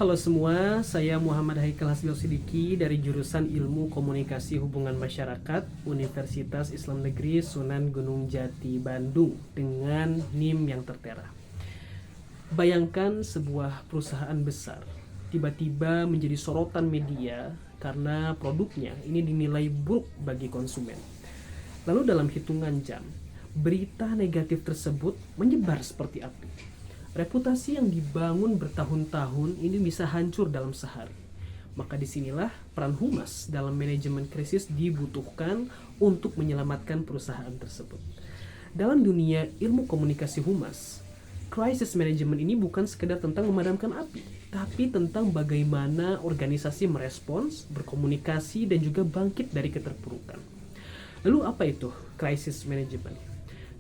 Halo semua, saya Muhammad Haikal Hasbil Sidiki dari jurusan Ilmu Komunikasi Hubungan Masyarakat Universitas Islam Negeri Sunan Gunung Jati Bandung dengan NIM yang tertera. Bayangkan sebuah perusahaan besar tiba-tiba menjadi sorotan media karena produknya ini dinilai buruk bagi konsumen. Lalu dalam hitungan jam, berita negatif tersebut menyebar seperti api. Reputasi yang dibangun bertahun-tahun ini bisa hancur dalam sehari. Maka disinilah peran humas dalam manajemen krisis dibutuhkan untuk menyelamatkan perusahaan tersebut. Dalam dunia ilmu komunikasi humas, crisis management ini bukan sekedar tentang memadamkan api, tapi tentang bagaimana organisasi merespons, berkomunikasi, dan juga bangkit dari keterpurukan. Lalu apa itu crisis management?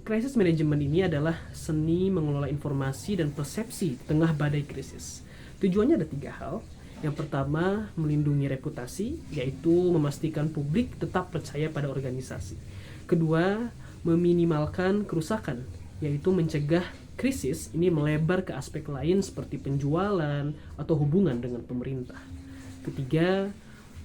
Crisis management ini adalah seni mengelola informasi dan persepsi di tengah badai krisis. Tujuannya ada 3 hal. Yang pertama, melindungi reputasi, yaitu memastikan publik tetap percaya pada organisasi. Kedua, meminimalkan kerusakan, yaitu mencegah krisis ini melebar ke aspek lain seperti penjualan atau hubungan dengan pemerintah. Ketiga,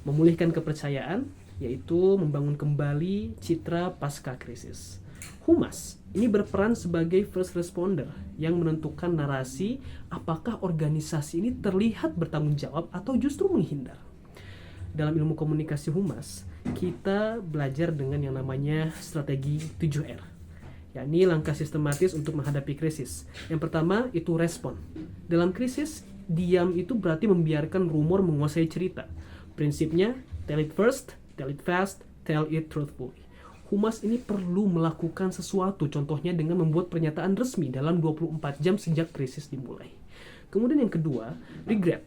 memulihkan kepercayaan, yaitu membangun kembali citra pasca krisis. Humas ini berperan sebagai first responder yang menentukan narasi apakah organisasi ini terlihat bertanggung jawab atau justru menghindar. Dalam ilmu komunikasi humas, kita belajar dengan yang namanya strategi 7R, yakni langkah sistematis untuk menghadapi krisis. Yang pertama itu respon. Dalam krisis, diam itu berarti membiarkan rumor menguasai cerita. Prinsipnya, tell it first, tell it fast, tell it truthfully. Humas ini perlu melakukan sesuatu, contohnya dengan membuat pernyataan resmi dalam 24 jam sejak krisis dimulai. Kemudian yang kedua, regret.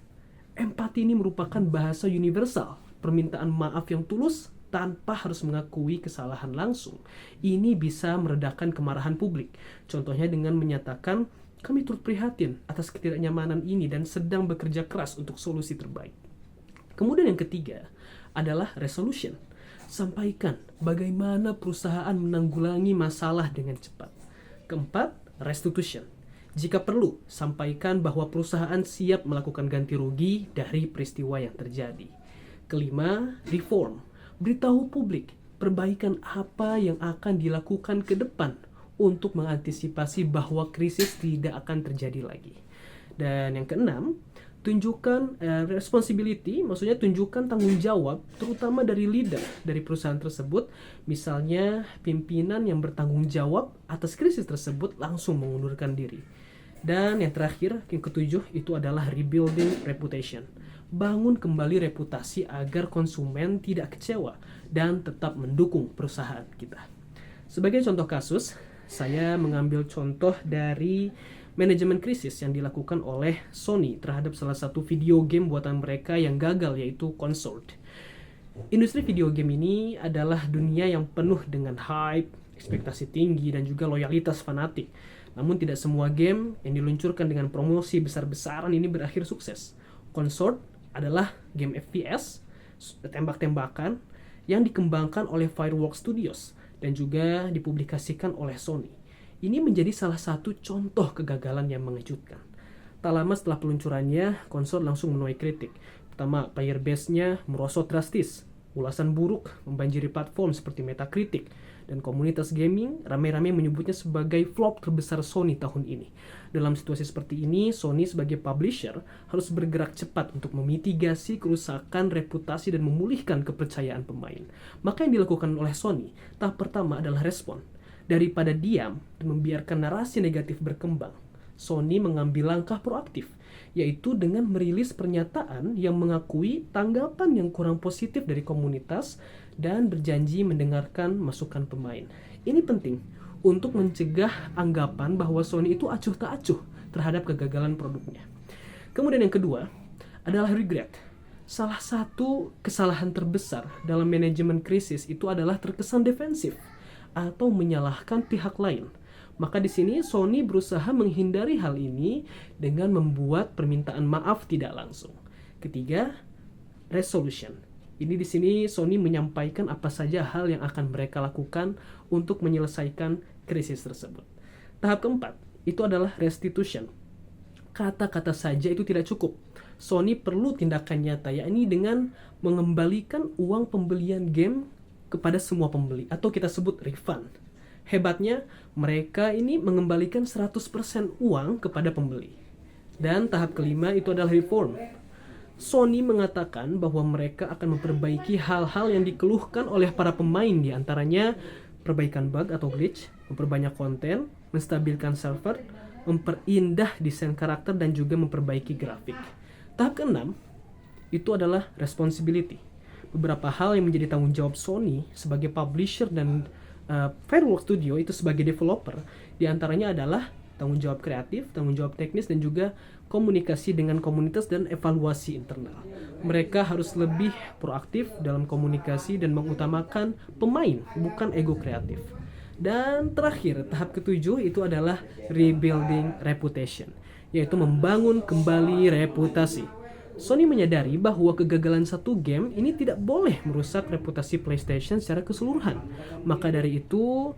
Empati ini merupakan bahasa universal, permintaan maaf yang tulus tanpa harus mengakui kesalahan langsung. Ini bisa meredakan kemarahan publik, contohnya dengan menyatakan, kami turut prihatin atas ketidaknyamanan ini dan sedang bekerja keras untuk solusi terbaik. Kemudian yang ketiga adalah resolution. Sampaikan bagaimana perusahaan menanggulangi masalah dengan cepat. Keempat, restitution. Jika perlu, sampaikan bahwa perusahaan siap melakukan ganti rugi dari peristiwa yang terjadi. Kelima, reform. Beritahu publik perbaikan apa yang akan dilakukan ke depan untuk mengantisipasi bahwa krisis tidak akan terjadi lagi. Dan yang keenam, tunjukkan responsibility, maksudnya tunjukkan tanggung jawab terutama dari leader dari perusahaan tersebut. Misalnya pimpinan yang bertanggung jawab atas krisis tersebut langsung mengundurkan diri. Dan yang terakhir, yang ketujuh, itu adalah rebuilding reputation. Bangun kembali reputasi agar konsumen tidak kecewa dan tetap mendukung perusahaan kita. Sebagai contoh kasus, saya mengambil contoh dari manajemen krisis yang dilakukan oleh Sony terhadap salah satu video game buatan mereka yang gagal, yaitu Consort. Industri video game ini adalah dunia yang penuh dengan hype, ekspektasi tinggi, dan juga loyalitas fanatik. Namun tidak semua game yang diluncurkan dengan promosi besar-besaran ini berakhir sukses. Consort adalah game FPS, tembak-tembakan, yang dikembangkan oleh Fireworks Studios dan juga dipublikasikan oleh Sony. Ini menjadi salah satu contoh kegagalan yang mengejutkan. Tak lama setelah peluncurannya, Consort langsung menuai kritik. Pertama, player base-nya merosot drastis. Ulasan buruk membanjiri platform seperti Metacritic. Dan komunitas gaming ramai-ramai menyebutnya sebagai flop terbesar Sony tahun ini. Dalam situasi seperti ini, Sony sebagai publisher harus bergerak cepat untuk memitigasi kerusakan reputasi dan memulihkan kepercayaan pemain. Maka yang dilakukan oleh Sony, tahap pertama adalah respon. Daripada diam dan membiarkan narasi negatif berkembang, Sony mengambil langkah proaktif, yaitu dengan merilis pernyataan yang mengakui tanggapan yang kurang positif dari komunitas dan berjanji mendengarkan masukan pemain. Ini penting untuk mencegah anggapan bahwa Sony itu acuh tak acuh terhadap kegagalan produknya. Kemudian yang kedua adalah regret. Salah satu kesalahan terbesar dalam manajemen krisis itu adalah terkesan defensif atau menyalahkan pihak lain. Maka di sini Sony berusaha menghindari hal ini dengan membuat permintaan maaf tidak langsung. Ketiga, resolution. Ini di sini Sony menyampaikan apa saja hal yang akan mereka lakukan untuk menyelesaikan krisis tersebut. Tahap keempat itu adalah restitution. kata-kata saja itu tidak cukup. Sony perlu tindakan nyata, yakni dengan mengembalikan uang pembelian game kepada semua pembeli, atau kita sebut refund. Hebatnya, mereka ini mengembalikan 100% uang kepada pembeli. Dan tahap kelima itu adalah reform. Sony mengatakan bahwa mereka akan memperbaiki hal-hal yang dikeluhkan oleh para pemain, di antaranya perbaikan bug atau glitch, memperbanyak konten, menstabilkan server, memperindah desain karakter, dan juga memperbaiki grafik. Tahap keenam itu adalah responsibility. Beberapa hal yang menjadi tanggung jawab Sony sebagai publisher dan Fireworks Studio itu sebagai developer, diantaranya adalah tanggung jawab kreatif, tanggung jawab teknis, dan juga komunikasi dengan komunitas dan evaluasi internal. Mereka harus lebih proaktif dalam komunikasi dan mengutamakan pemain, bukan ego kreatif. Dan terakhir, tahap ketujuh itu adalah rebuilding reputation, yaitu membangun kembali reputasi. Sony menyadari bahwa kegagalan satu game ini tidak boleh merusak reputasi PlayStation secara keseluruhan. Maka dari itu,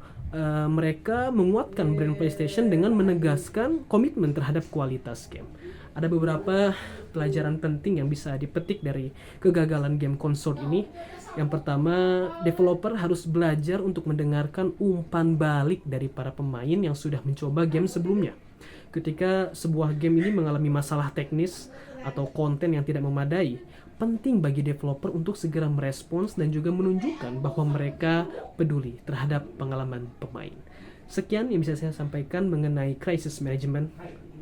mereka menguatkan brand PlayStation dengan menegaskan komitmen terhadap kualitas game. Ada beberapa pelajaran penting yang bisa dipetik dari kegagalan game konsol ini. Yang pertama, developer harus belajar untuk mendengarkan umpan balik dari para pemain yang sudah mencoba game sebelumnya. Ketika sebuah game ini mengalami masalah teknis atau konten yang tidak memadai, penting bagi developer untuk segera merespons dan juga menunjukkan bahwa mereka peduli terhadap pengalaman pemain. Sekian yang bisa saya sampaikan mengenai crisis management.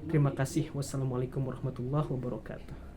Terima kasih. Wassalamualaikum warahmatullahi wabarakatuh.